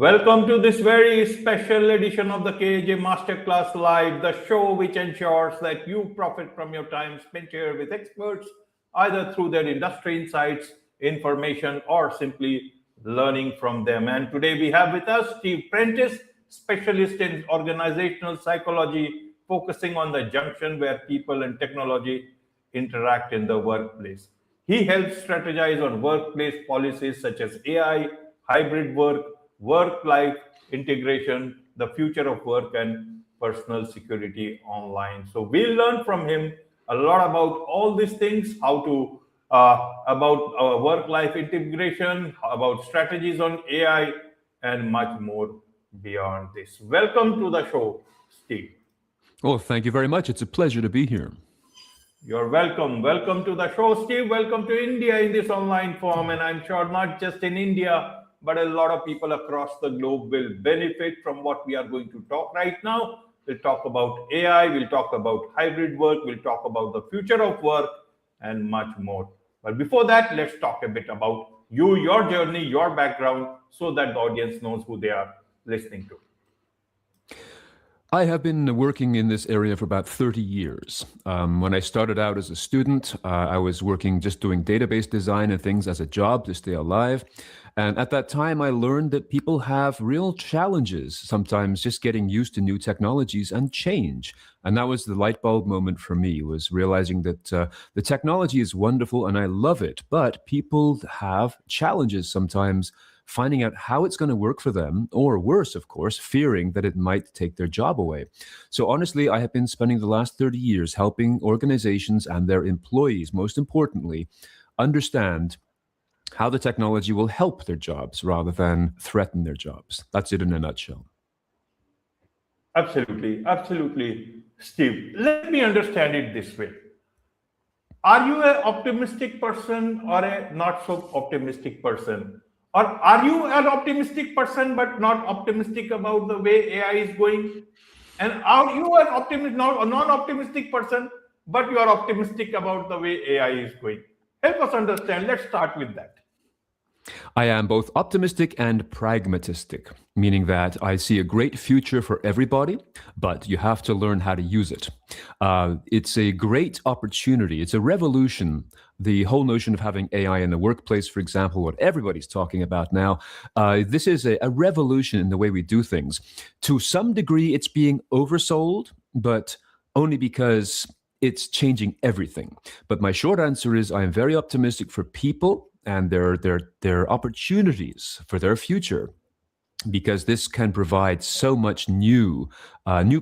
Welcome to this very special edition of the KJ Masterclass Live, the show which ensures that you profit from your time spent here with experts, either through their industry insights, information, or simply learning from them. And today we have with us Steve Prentice, specialist in organizational psychology, focusing on the junction where people and technology interact in the workplace. He helps strategize on workplace policies such as AI, hybrid work, work-life integration, the future of work, and personal security online. So we'll learn from him a lot about all these things, how to about work-life integration, about strategies on AI, and much more beyond this. Welcome to the show, Steve. Well, thank you very much. It's a pleasure to be here. You're welcome. Welcome to the show, Steve. Welcome to India in this online form. And I'm sure not just in India, but a lot of people across the globe will benefit from what we are going to talk right now. We'll talk about AI, we'll talk about hybrid work, we'll talk about the future of work, and much more. But before that, let's talk a bit about you, your journey, your background, so that the audience knows who they are listening to. I have been working in this area for about 30 years. When I started out as a student, I was working just doing database design and things as a job to stay alive. And at that time, I learned that people have real challenges, sometimes just getting used to new technologies and change. And that was the light bulb moment for me, was realizing that the technology is wonderful and I love it, but people have challenges sometimes finding out how it's going to work for them, or worse, of course, fearing that it might take their job away. So honestly, I have been spending the last 30 years helping organizations and their employees, most importantly, understand how the technology will help their jobs rather than threaten their jobs. That's it in a nutshell. Absolutely, absolutely. Steve, let me understand it this way. Are you an optimistic person or a not so optimistic person? Or are you an optimistic person but not optimistic about the way AI is going? And are you an optimist, not a non-optimistic person, but you are optimistic about the way AI is going? Help us understand. Let's start with that. I am both optimistic and pragmatistic, meaning that I see a great future for everybody, but you have to learn how to use it. It's a great opportunity. It's a revolution. The whole notion of having AI in the workplace, for example, what everybody's talking about now, this is a revolution in the way we do things. To some degree, it's being oversold, but only because it's changing everything. But my short answer is I am very optimistic for people and their opportunities for their future, because this can provide so much new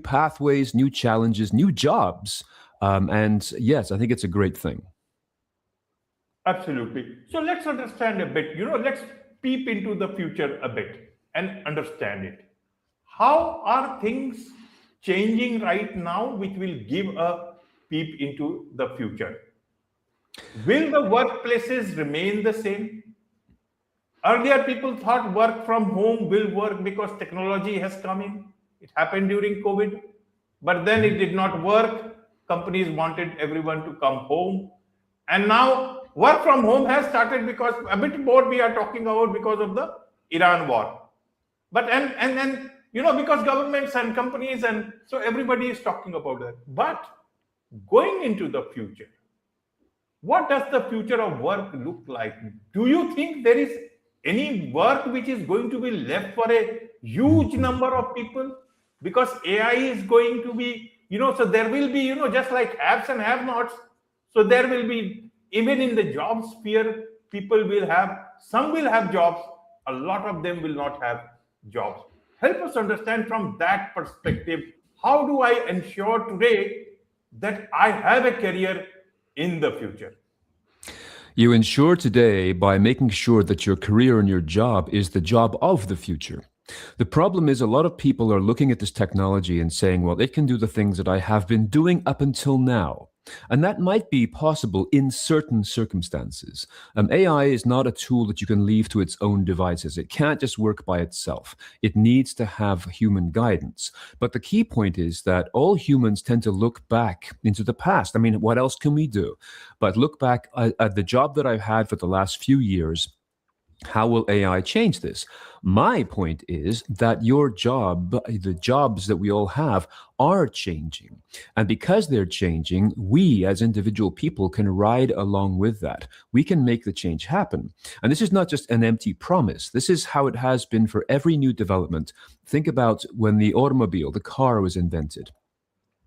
pathways, new challenges, new jobs. And yes, I think it's a great thing. Absolutely. So let's understand a bit, let's peep into the future a bit and understand it. How are things changing right now, which will give a peep into the future? Will the workplaces remain the same? Earlier, people thought work from home will work because technology has come in. It happened during COVID, but then it did not work. Companies wanted everyone to come home. And now work from home has started because a bit more we are talking about because of the Iran war. But and because governments and companies, and so everybody is talking about that. But going into the future, what does the future of work look like? Do you think there is any work which is going to be left for a huge number of people? Because AI is going to be, so there will be, just like haves and have-nots. So there will be, even in the job sphere, people will have, some will have jobs, a lot of them will not have jobs. Help us understand from that perspective, how do I ensure today that I have a career in the future? You ensure today by making sure that your career and your job is the job of the future. The problem is a lot of people are looking at this technology and saying, well, it can do the things that I have been doing up until now. And that might be possible in certain circumstances. AI is not a tool that you can leave to its own devices. It can't just work by itself. It needs to have human guidance. But the key point is that all humans tend to look back into the past. I mean, what else can we do? But look back at the job that I've had for the last few years. How will AI change this? My point is that your job, the jobs that we all have, are changing. And because they're changing, we as individual people can ride along with that. We can make the change happen. And this is not just an empty promise. This is how it has been for every new development. Think about when the automobile, the car was invented,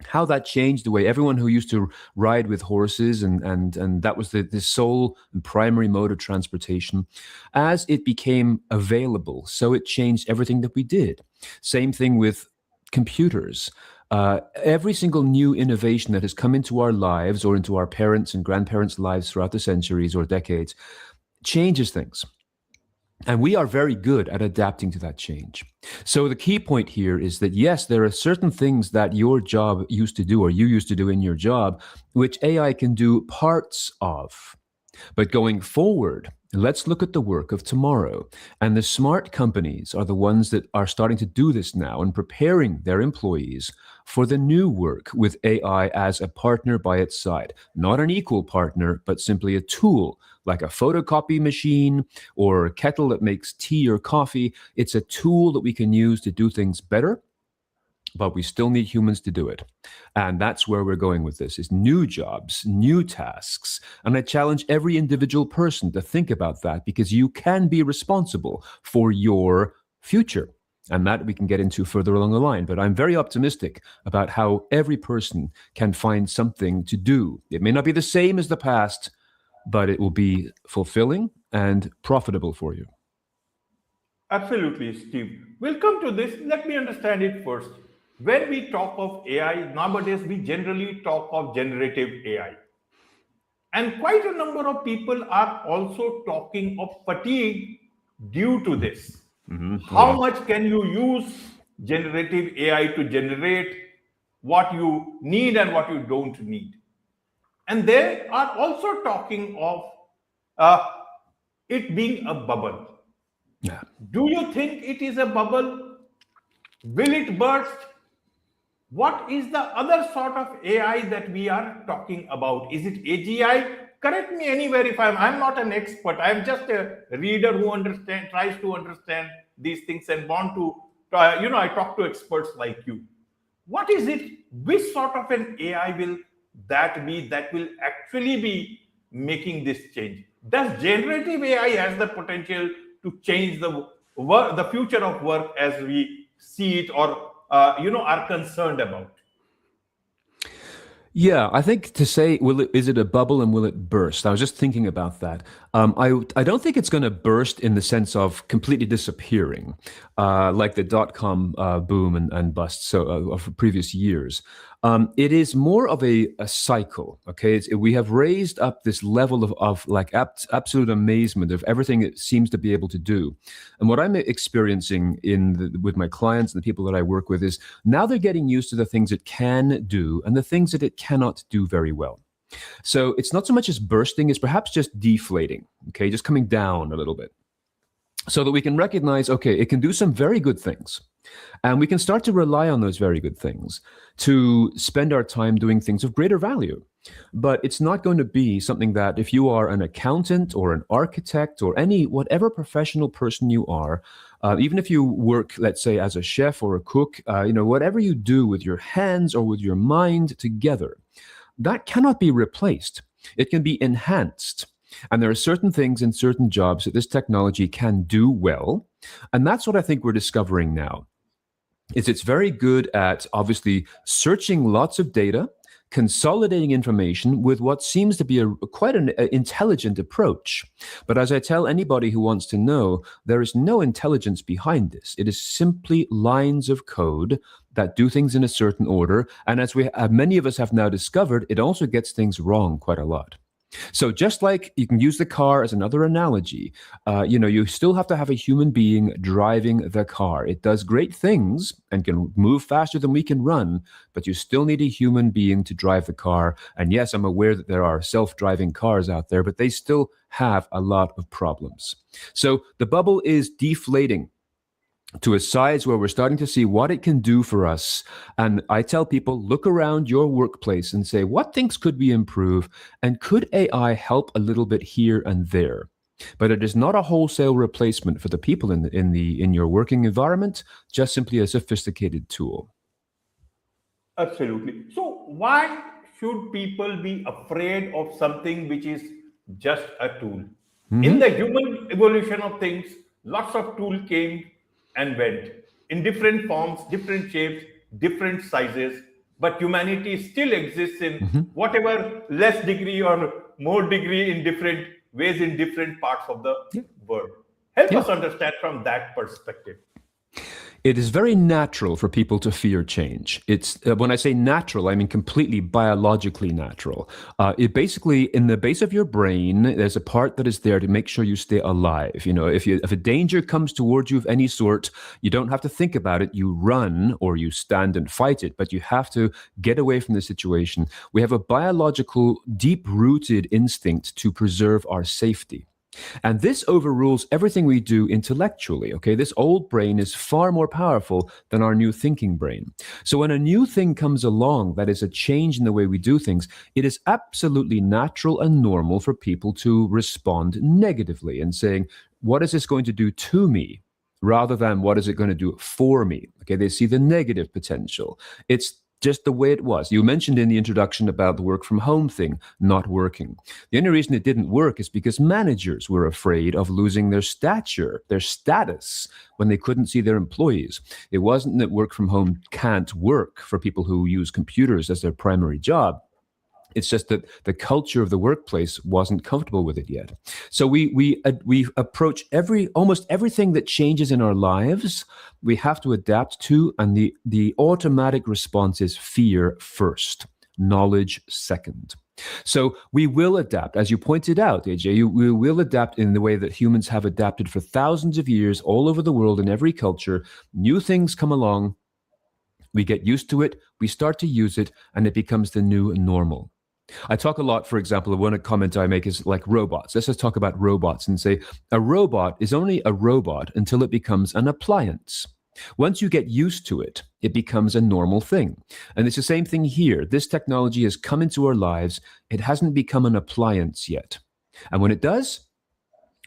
how that changed the way everyone who used to ride with horses and that was the sole and primary mode of transportation. As it became available, so it changed everything that we did. Same thing with computers. Every single new innovation that has come into our lives or into our parents' and grandparents' lives throughout the centuries or decades changes things. And we are very good at adapting to that change. So the key point here is that, yes, there are certain things that your job used to do or you used to do in your job, which AI can do parts of. But going forward, let's look at the work of tomorrow. And the smart companies are the ones that are starting to do this now and preparing their employees for the new work with AI as a partner by its side. Not an equal partner, but simply a tool like a photocopy machine or a kettle that makes tea or coffee. It's a tool that we can use to do things better, but we still need humans to do it. And that's where we're going with this, is new jobs, new tasks. And I challenge every individual person to think about that, because you can be responsible for your future. And that we can get into further along the line. But I'm very optimistic about how every person can find something to do. It may not be the same as the past, but it will be fulfilling and profitable for you. Absolutely, Steve. We'll come to this. Let me understand it first. When we talk of AI, nowadays we generally talk of generative AI. And quite a number of people are also talking of fatigue due to this. Oh, How much can you use generative AI to generate what you need and what you don't need? And they are also talking of uh, it being a bubble. yeah. Do you think it is a bubble? Will it burst? What is the other sort of AI that we are talking about? Is it AGI? Correct me anywhere if I'm not an expert. I'm just a reader who tries to understand these things and want to, I talk to experts like you. What is it? Which sort of an AI will that be that will actually be making this change? Does generative AI has the potential to change the work, the future of work as we see it, or are concerned about? Yeah, I think to say, is it a bubble and will it burst? I was just thinking about that. I don't think it's going to burst in the sense of completely disappearing, like the dot-com boom and bust of previous years. It is more of a cycle. Okay, we have raised up this level of like absolute amazement of everything it seems to be able to do. And what I'm experiencing with my clients and the people that I work with is now they're getting used to the things it can do and the things that it cannot do very well. So it's not so much as bursting as perhaps just deflating. Okay, just coming down a little bit, so that we can recognize, okay, it can do some very good things. And we can start to rely on those very good things to spend our time doing things of greater value. But it's not going to be something that if you are an accountant or an architect or whatever professional person you are, even if you work, let's say, as a chef or a cook, whatever you do with your hands or with your mind together, that cannot be replaced. It can be enhanced. And there are certain things in certain jobs that this technology can do well. And that's what I think we're discovering now. It's very good at obviously searching lots of data, consolidating information with what seems to be quite an intelligent approach. But as I tell anybody who wants to know, there is no intelligence behind this. It is simply lines of code that do things in a certain order. And as many of us have now discovered, it also gets things wrong quite a lot. So just like you can use the car as another analogy, you still have to have a human being driving the car. It does great things and can move faster than we can run, but you still need a human being to drive the car. And yes, I'm aware that there are self-driving cars out there, but they still have a lot of problems. So the bubble is deflating to a size where we're starting to see what it can do for us. And I tell people, look around your workplace and say, what things could we improve? And could AI help a little bit here and there? But it is not a wholesale replacement for the people in your working environment, just simply a sophisticated tool. Absolutely. So, why should people be afraid of something which is just a tool? In the human evolution of things, lots of tools came and went in different forms, different shapes, different sizes, but humanity still exists in whatever less degree or more degree in different ways in different parts of the Yeah. world. Help Yeah. us understand from that perspective. It is very natural for people to fear change. It's when I say natural, I mean completely biologically natural. It basically, in the base of your brain, there's a part that is there to make sure you stay alive. You know, if a danger comes towards you of any sort, you don't have to think about it. You run or you stand and fight it, but you have to get away from the situation. We have a biological, deep-rooted instinct to preserve our safety. And this overrules everything we do intellectually. Okay, this old brain is far more powerful than our new thinking brain. So when a new thing comes along that is a change in the way we do things, it is absolutely natural and normal for people to respond negatively and saying, what is this going to do to me? Rather than what is it going to do for me? Okay, they see the negative potential. It's just the way it was. You mentioned in the introduction about the work from home thing not working. The only reason it didn't work is because managers were afraid of losing their stature, their status, when they couldn't see their employees. It wasn't that work from home can't work for people who use computers as their primary job. It's just that the culture of the workplace wasn't comfortable with it yet. So we approach almost everything that changes in our lives, we have to adapt to, and the automatic response is fear first, knowledge second. So we will adapt, as you pointed out, Ajay. We will adapt in the way that humans have adapted for thousands of years all over the world in every culture. New things come along, we get used to it, we start to use it, and it becomes the new normal. I talk a lot, for example, one comment I make is like robots. Let's just talk about robots and say a robot is only a robot until it becomes an appliance. Once you get used to it, it becomes a normal thing. And it's the same thing here. This technology has come into our lives. It hasn't become an appliance yet. And when it does,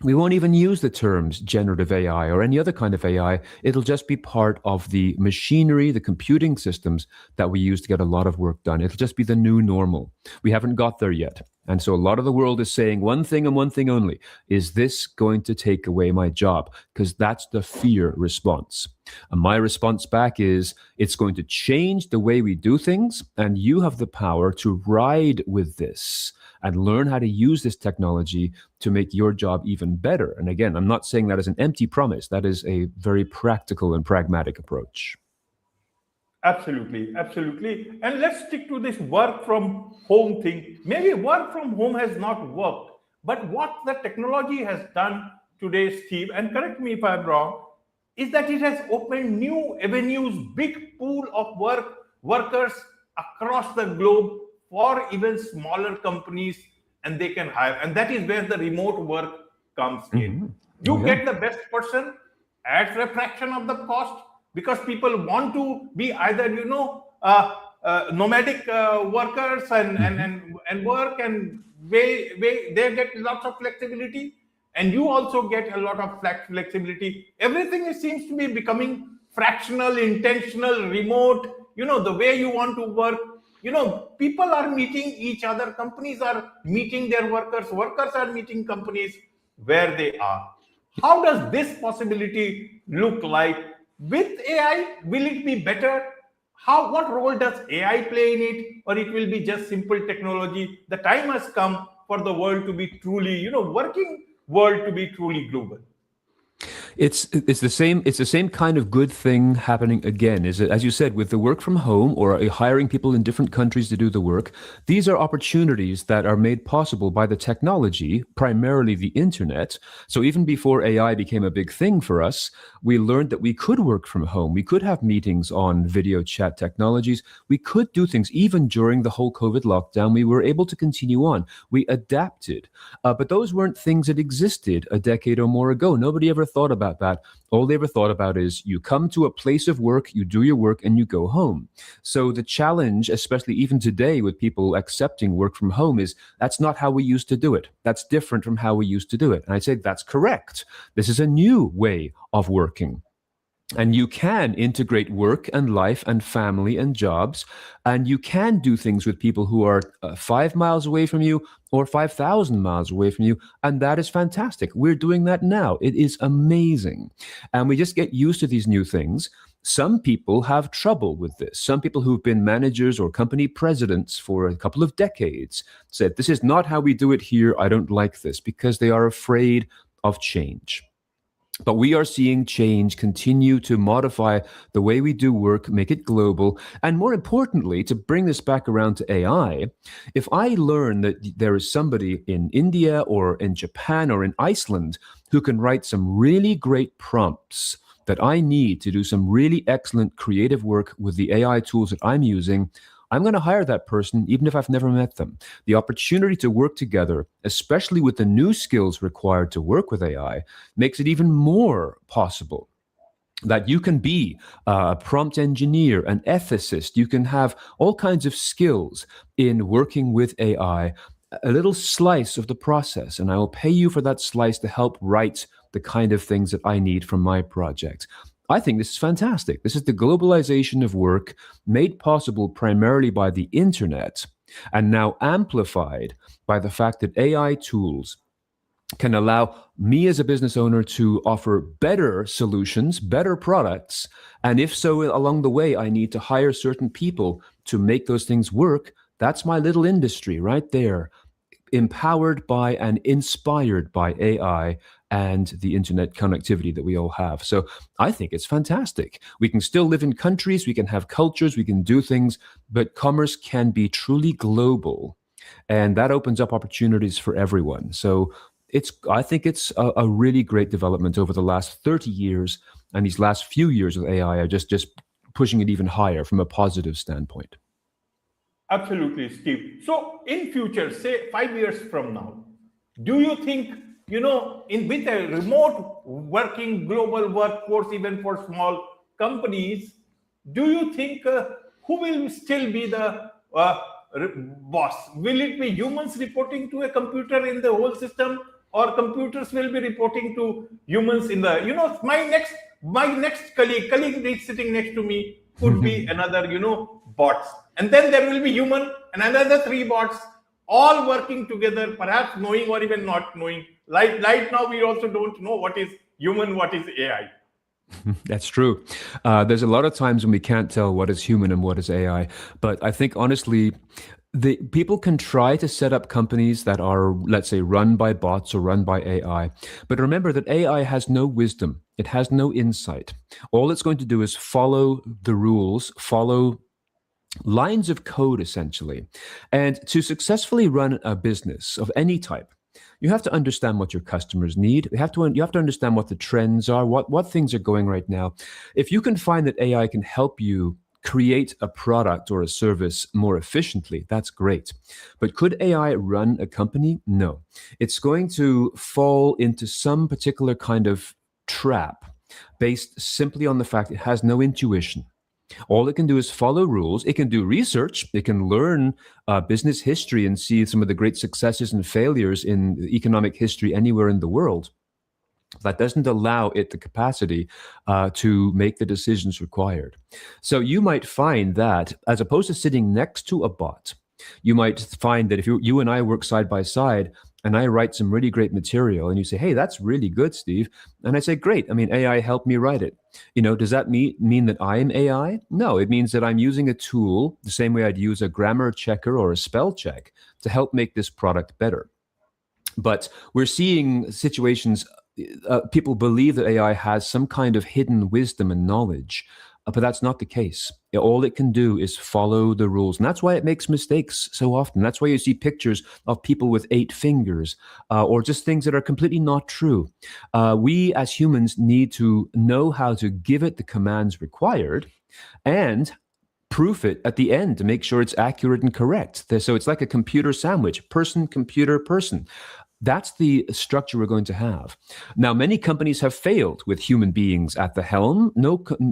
we won't even use the terms generative AI or any other kind of AI. It'll just be part of the machinery, the computing systems that we use to get a lot of work done. It'll just be the new normal. We haven't got there yet. And so a lot of the world is saying one thing and one thing only. Is this going to take away my job? Because that's the fear response. And my response back is it's going to change the way we do things. And you have the power to ride with this and learn how to use this technology to make your job even better. And again, I'm not saying that as an empty promise. That is a very practical and pragmatic approach. Absolutely, absolutely. And let's stick to this work from home thing. Maybe work from home has not worked, but what the technology has done today, Steve, and correct me if I'm wrong, is that it has opened new avenues, big pool of workers across the globe for even smaller companies, and they can hire. And that is where the remote work comes in. You get the best person at a fraction of the cost, because people want to be either nomadic workers and work, and they get lots of flexibility, and you also get a lot of flexibility. Everything seems to be becoming fractional, intentional, remote. The way you want to work. People are meeting each other. Companies are meeting their workers. Workers are meeting companies where they are. How does this possibility look like? With AI, will it be better? What role does AI play in it? Or it will be just simple technology? The time has come for the world to be truly, working world to be truly global. It's the same kind of good thing happening again. Is it, as you said, with the work from home or hiring people in different countries to do the work? These are opportunities that are made possible by the technology, primarily the internet. So even before AI became a big thing for us, we learned that we could work from home. We could have meetings on video chat technologies. We could do things even during the whole COVID lockdown. We were able to continue on. We adapted, but those weren't things that existed a decade or more ago. Nobody ever thought about about that. All they ever thought about is you come to a place of work, you do your work, and you go home. So the challenge, especially even today with people accepting work from home, is that's not how we used to do it. That's different from how we used to do it. And I say that's correct. This is a new way of working. And you can integrate work and life and family and jobs. And you can do things with people who are 5 miles away from you or 5,000 miles away from you. And that is fantastic. We're doing that now. It is amazing. And we just get used to these new things. Some people have trouble with this. Some people who've been managers or company presidents for a couple of decades said, this is not how we do it here. I don't like this, because they are afraid of change. But we are seeing change continue to modify the way we do work, make it global. And more importantly, to bring this back around to AI, if I learn that there is somebody in India or in Japan or in Iceland who can write some really great prompts that I need to do some really excellent creative work with the AI tools that I'm using, I'm going to hire that person even if I've never met them. The opportunity to work together, especially with the new skills required to work with AI, makes it even more possible that you can be a prompt engineer, an ethicist. You can have all kinds of skills in working with AI, a little slice of the process, and I will pay you for that slice to help write the kind of things that I need from my project. I think this is fantastic. This is the globalization of work made possible primarily by the internet and now amplified by the fact that AI tools can allow me as a business owner to offer better solutions, better products. And if so, along the way, I need to hire certain people to make those things work. That's my little industry right there, empowered by and inspired by AI and the internet connectivity that we all have. So I think it's fantastic. We can still live in countries, we can have cultures, we can do things, but commerce can be truly global. And that opens up opportunities for everyone. So I think it's a really great development over the last 30 years. And these last few years of AI are just pushing it even higher from a positive standpoint. Absolutely, Steve. So in future, say 5 years from now, do you think, in with a remote working global workforce, even for small companies, do you think who will still be the boss? Will it be humans reporting to a computer in the whole system, or computers will be reporting to humans in the, my next colleague is sitting next to me could be another, bots. And then there will be human and another 3 bots all working together, perhaps knowing or even not knowing. Right now, we also don't know what is human, what is AI. That's true. There's a lot of times when we can't tell what is human and what is AI. But I think, honestly, the people can try to set up companies that are, let's say, run by bots or run by AI. But remember that AI has no wisdom. It has no insight. All it's going to do is follow the rules, follow lines of code, essentially. And to successfully run a business of any type, you have to understand what your customers need. You have to understand what the trends are, what things are going right now. If you can find that AI can help you create a product or a service more efficiently, that's great. But could AI run a company? No. It's going to fall into some particular kind of trap based simply on the fact it has no intuition. All it can do is follow rules. It can do research. It can learn business history and see some of the great successes and failures in economic history anywhere in the world. That doesn't allow it the capacity to make the decisions required. So you might find that, as opposed to sitting next to a bot, you might find that if you and I work side by side, and I write some really great material, and you say, hey, that's really good, Steve. And I say, great. I mean, AI helped me write it. Does that mean that I'm AI? No, it means that I'm using a tool the same way I'd use a grammar checker or a spell check to help make this product better. But we're seeing situations, people believe that AI has some kind of hidden wisdom and knowledge. But that's not the case. All it can do is follow the rules. And that's why it makes mistakes so often. That's why you see pictures of people with 8 fingers or just things that are completely not true. We as humans need to know how to give it the commands required and proof it at the end to make sure it's accurate and correct. So it's like a computer sandwich, person, computer, person. That's the structure we're going to have. Now, many companies have failed with human beings at the helm.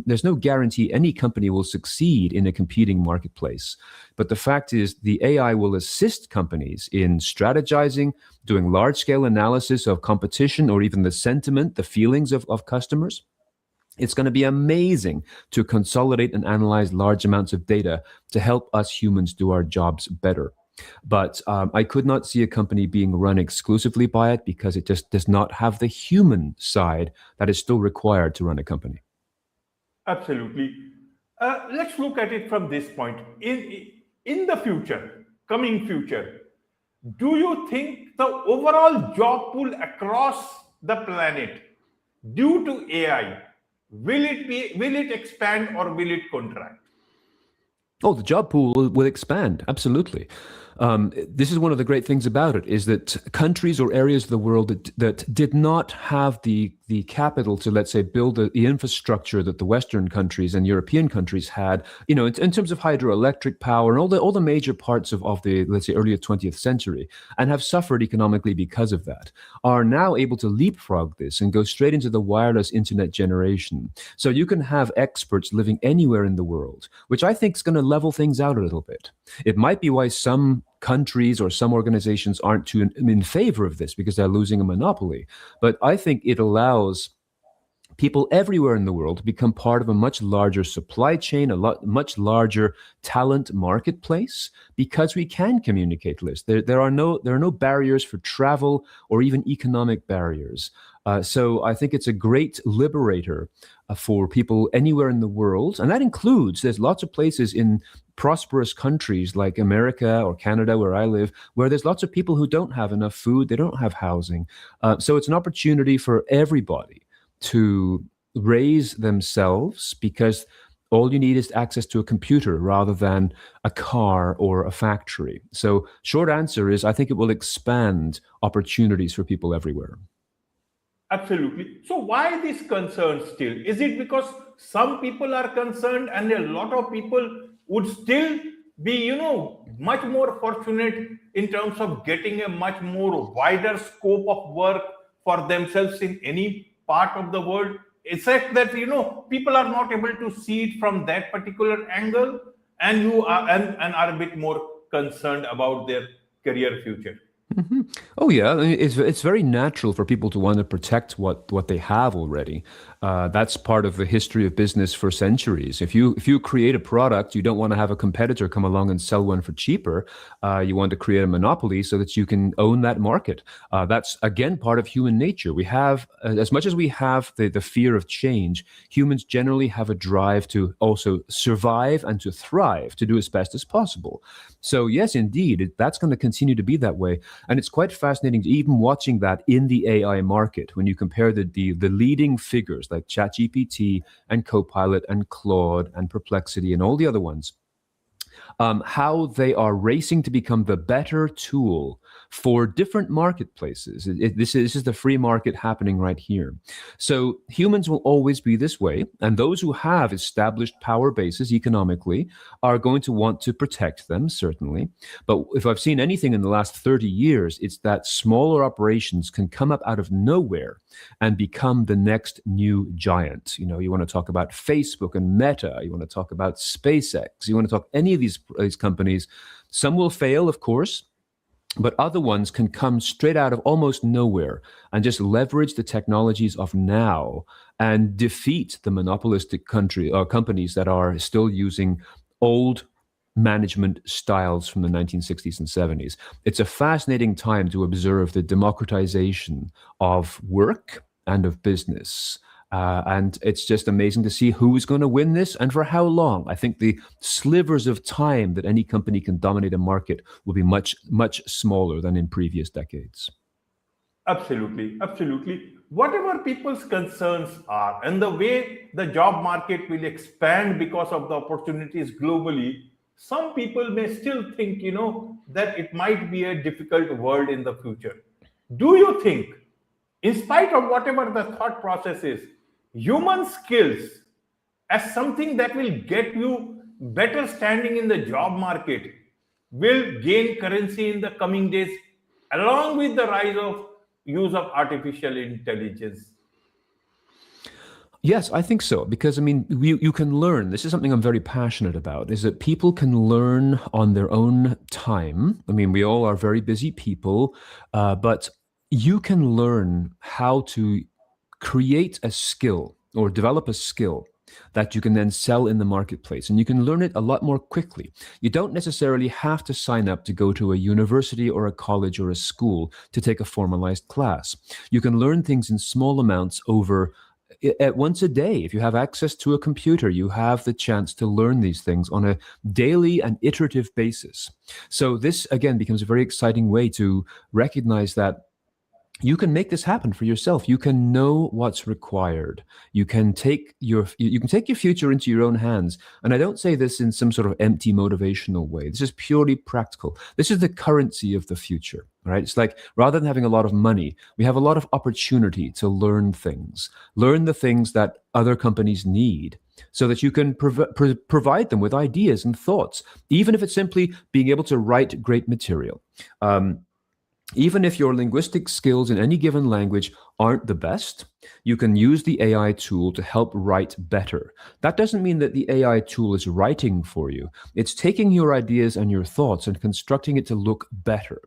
There's no guarantee any company will succeed in a competing marketplace. But the fact is, the AI will assist companies in strategizing, doing large-scale analysis of competition or even the sentiment, the feelings of customers. It's going to be amazing to consolidate and analyze large amounts of data to help us humans do our jobs better. But I could not see a company being run exclusively by it because it just does not have the human side that is still required to run a company. Absolutely. Let's look at it from this point. In the future, coming future, do you think the overall job pool across the planet due to AI will it expand or will it contract? Oh, the job pool will expand. Absolutely. This is one of the great things about it is that countries or areas of the world that did not have the capital to, let's say, build the infrastructure that the Western countries and European countries had, in terms of hydroelectric power and all the major parts of the, let's say, earlier 20th century, and have suffered economically because of that, are now able to leapfrog this and go straight into the wireless internet generation. So you can have experts living anywhere in the world, which I think is going to level things out a little bit. It might be why some countries or some organizations aren't too in favor of this because they're losing a monopoly. But I think it allows people everywhere in the world to become part of a much larger supply chain, much larger talent marketplace, because we can communicate lists. There are no barriers for travel or even economic barriers. So I think it's a great liberator for people anywhere in the world. And that includes, there's lots of places in prosperous countries like America or Canada, where I live, where there's lots of people who don't have enough food, they don't have housing. So it's an opportunity for everybody to raise themselves, because all you need is access to a computer rather than a car or a factory. So short answer is, I think it will expand opportunities for people everywhere. Absolutely. So why this concern still? Is it because some people are concerned and a lot of people would still be, much more fortunate in terms of getting a much more wider scope of work for themselves in any part of the world, except that, people are not able to see it from that particular angle, and you are and are a bit more concerned about their career future? Mm-hmm. Oh yeah, I mean, it's very natural for people to want to protect what they have already. That's part of the history of business for centuries. If you create a product, you don't want to have a competitor come along and sell one for cheaper. You want to create a monopoly so that you can own that market. That's again part of human nature. We have, as much as we have the fear of change, humans generally have a drive to also survive and to thrive, to do as best as possible. So yes, indeed, that's going to continue to be that way. And it's quite fascinating, even watching that in the AI market, when you compare the leading figures like ChatGPT and Copilot and Claude and Perplexity and all the other ones, how they are racing to become the better tool for different marketplaces. This is the free market happening right here. So humans will always be this way, and those who have established power bases economically are going to want to protect them, certainly. But if I've seen anything in the last 30 years, it's that smaller operations can come up out of nowhere and become the next new giant. You want to talk about Facebook and Meta, you want to talk about SpaceX, you want to talk any of these companies. Some will fail, of course, but other ones can come straight out of almost nowhere and just leverage the technologies of now and defeat the monopolistic companies that are still using old management styles from the 1960s and 70s. It's a fascinating time to observe the democratization of work and of business. And it's just amazing to see who is going to win this and for how long. I think the slivers of time that any company can dominate a market will be much, much smaller than in previous decades. Absolutely, absolutely. Whatever people's concerns are, and the way the job market will expand because of the opportunities globally, some people may still think, that it might be a difficult world in the future. Do you think, in spite of whatever the thought process is, human skills as something that will get you better standing in the job market will gain currency in the coming days? along with the rise of use of artificial intelligence? Yes, I think so. Because I mean, you can learn. This is something I'm very passionate about, is that people can learn on their own time. I mean, we all are very busy people, but you can learn how to create a skill or develop a skill that you can then sell in the marketplace. And you can learn it a lot more quickly. You don't necessarily have to sign up to go to a university or a college or a school to take a formalized class. You can learn things in small amounts over at once a day. If you have access to a computer, you have the chance to learn these things on a daily and iterative basis. So this again becomes a very exciting way to recognize that you can make this happen for yourself. You can know what's required. You can take your future into your own hands. And I don't say this in some sort of empty motivational way. This is purely practical. This is the currency of the future, right? It's like rather than having a lot of money, we have a lot of opportunity to learn things, learn the things that other companies need, so that you can provide them with ideas and thoughts, even if it's simply being able to write great material. Even if your linguistic skills in any given language aren't the best, you can use the AI tool to help write better. That doesn't mean that the AI tool is writing for you. It's taking your ideas and your thoughts and constructing it to look better.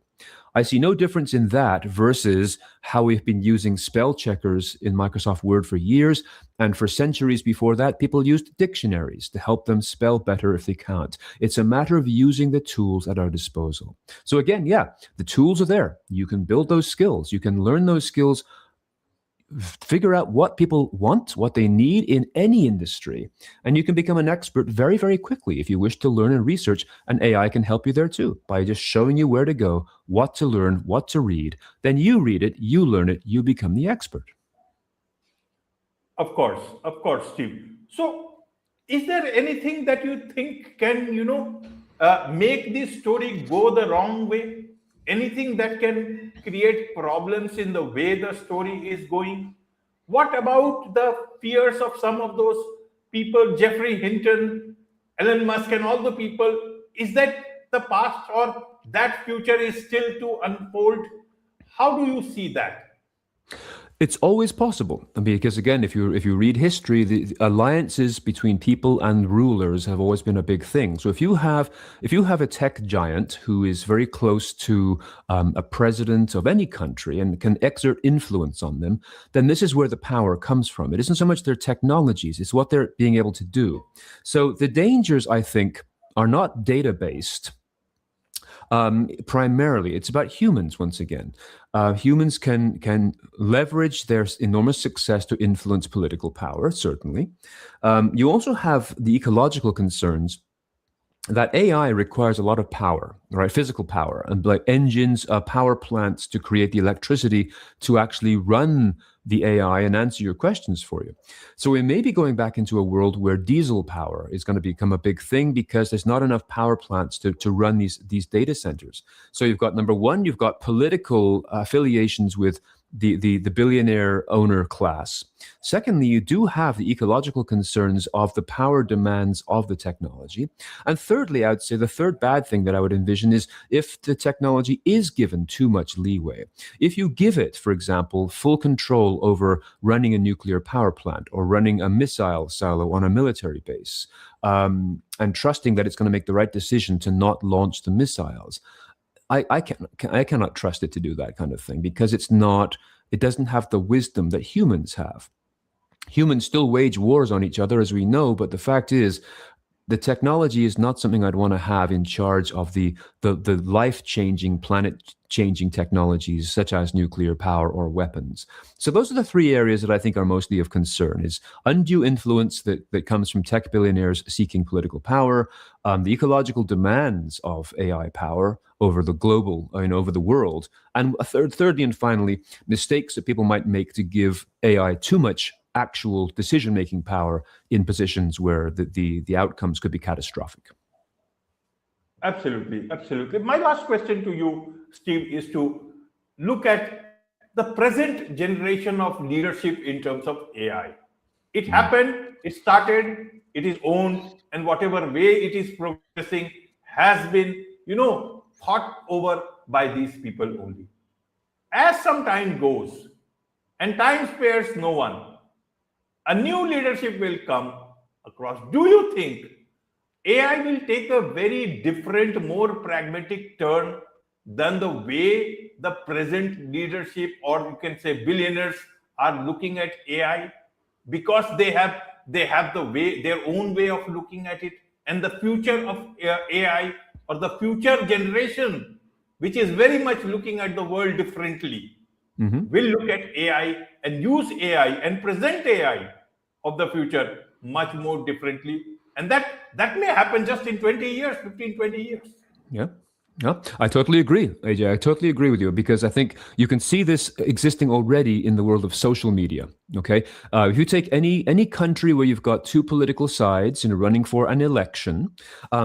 I see no difference in that versus how we've been using spell checkers in Microsoft Word for years. And for centuries before that, people used dictionaries to help them spell better if they can't. It's a matter of using the tools at our disposal. So again, yeah, the tools are there. You can build those skills. You can learn those skills, figure out what people want, what they need in any industry, and you can become an expert very, very quickly if you wish to learn and research, and AI can help you there too by just showing you where to go, what to learn, what to read. Then you read it, you learn it, you become the expert. Of course, Steve. So, is there anything that you think can, make this story go the wrong way? Anything that can create problems in the way the story is going? What about the fears of some of those people, Jeffrey Hinton, Elon Musk, and all the people? Is that the past, or that future is still to unfold? How do you see that? It's always possible because, again, if you read history, the alliances between people and rulers have always been a big thing. So if you have a tech giant who is very close to a president of any country and can exert influence on them, then this is where the power comes from. It isn't so much their technologies; it's what they're being able to do. So the dangers, I think, are not data based. Primarily, it's about humans. Once again, humans can leverage their enormous success to influence political power. Certainly, you also have the ecological concerns that AI requires a lot of power, right? Physical power, and like engines, power plants to create the electricity to actually run the AI and answer your questions for you. So we may be going back into a world where diesel power is going to become a big thing because there's not enough power plants to run these data centers. So you've got, number one, you've got political affiliations with the billionaire owner class. Secondly, you do have the ecological concerns of the power demands of the technology. And thirdly, I would say the third bad thing that I would envision is if the technology is given too much leeway. If you give it, for example, full control over running a nuclear power plant or running a missile silo on a military base, and trusting that it's going to make the right decision to not launch the missiles, I cannot trust it to do that kind of thing because it doesn't have the wisdom that humans have. Humans still wage wars on each other, as we know, but the fact is, the technology is not something I'd want to have in charge of the life-changing, planet-changing technologies such as nuclear power or weapons. So those are the three areas that I think are mostly of concern: is undue influence that comes from tech billionaires seeking political power, the ecological demands of AI power over the global, over the world, and thirdly and finally, mistakes that people might make to give AI too much actual decision-making power in positions where the outcomes could be catastrophic. Absolutely, absolutely. My last question to you, Steve, is to look at the present generation of leadership in terms of AI. It happened, it started, it is owned, and whatever way it is progressing has been, thought over by these people only. As some time goes and time spares no one, a new leadership will come across. Do you think AI will take a very different, more pragmatic turn than the way the present leadership, or you can say billionaires, are looking at AI? Because they have their own way of looking at it, and the future of AI, or the future generation, which is very much looking at the world differently, will look at AI and use AI and present AI of the future much more differently. And that may happen just in 20 years, 15, 20 years. Yeah. Yeah, I totally agree, Ajay. I totally agree with you, because I think you can see this existing already in the world of social media. Okay, if you take any country where you've got two political sides running for an election,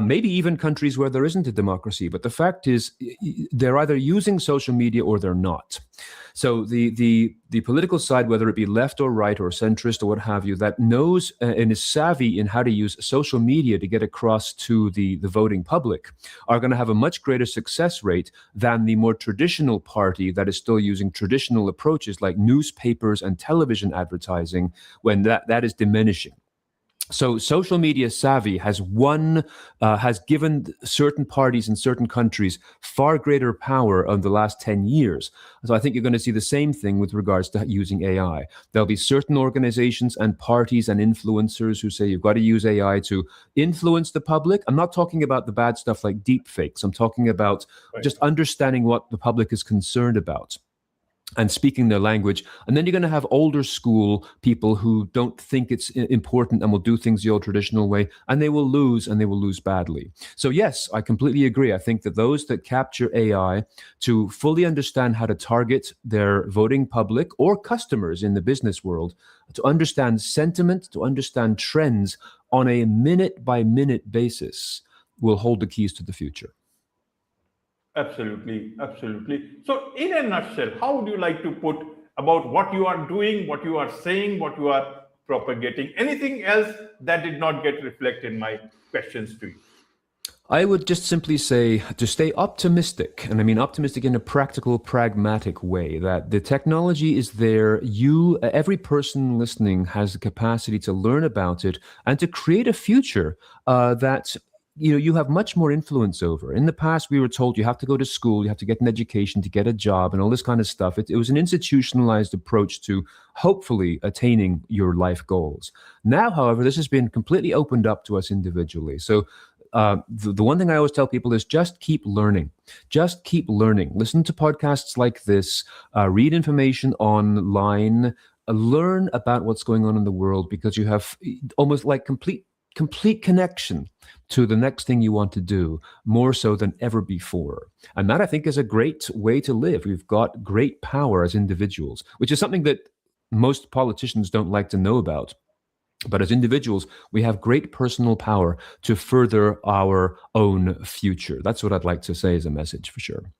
maybe even countries where there isn't a democracy, but the fact is they're either using social media or they're not. So the political side, whether it be left or right or centrist or what have you, that knows and is savvy in how to use social media to get across to the voting public, are going to have a much greater success rate than the more traditional party that is still using traditional approaches like newspapers and television advertising, when that is diminishing. So social media savvy has given certain parties in certain countries far greater power over the last 10 years. So I think you're going to see the same thing with regards to using AI. There'll be certain organizations and parties and influencers who say you've got to use AI to influence the public. I'm not talking about the bad stuff like deep fakes. I'm talking about just understanding what the public is concerned about and speaking their language. And then you're going to have older school people who don't think it's important and will do things the old traditional way, and they will lose, and they will lose badly. So yes, I completely agree. I think that those that capture AI to fully understand how to target their voting public or customers in the business world, to understand sentiment, to understand trends on a minute-by-minute basis, will hold the keys to the future. Absolutely, absolutely. So, in a nutshell, how would you like to put about what you are doing, what you are saying, what you are propagating? Anything else that did not get reflected in my questions to you? I would just simply say to stay optimistic, and I mean optimistic in a practical, pragmatic way, that the technology is there. Every person listening has the capacity to learn about it and to create a future that you have much more influence over. In the past, we were told you have to go to school, you have to get an education to get a job and all this kind of stuff. It was an institutionalized approach to hopefully attaining your life goals. Now, however, this has been completely opened up to us individually. So the one thing I always tell people is just keep learning. Just keep learning. Listen to podcasts like this, read information online, learn about what's going on in the world, because you have almost like complete connection to the next thing you want to do, more so than ever before. And that, I think, is a great way to live. We've got great power as individuals, which is something that most politicians don't like to know about. But as individuals, we have great personal power to further our own future. That's what I'd like to say as a message, for sure.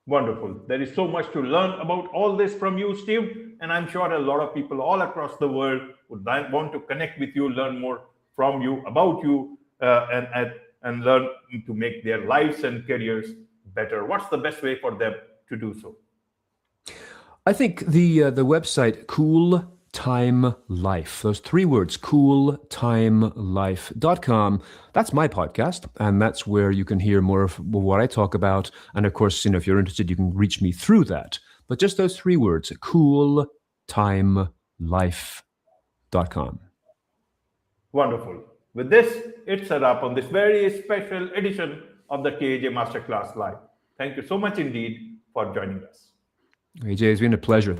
Wonderful. There is so much to learn about all this from you, Steve. And I'm sure a lot of people all across the world would want to connect with you, learn more from you, about you, and learn to make their lives and careers better. What's the best way for them to do so? I think the website Cool Time Life, those three words, cooltimelife.com. That's my podcast, and that's where you can hear more of what I talk about. And of course, if you're interested, you can reach me through that. But just those three words, cooltimelife.com. Wonderful. With this, it's a wrap on this very special edition of the KAJ Masterclass Live. Thank you so much indeed for joining us. Ajay, it's been a pleasure.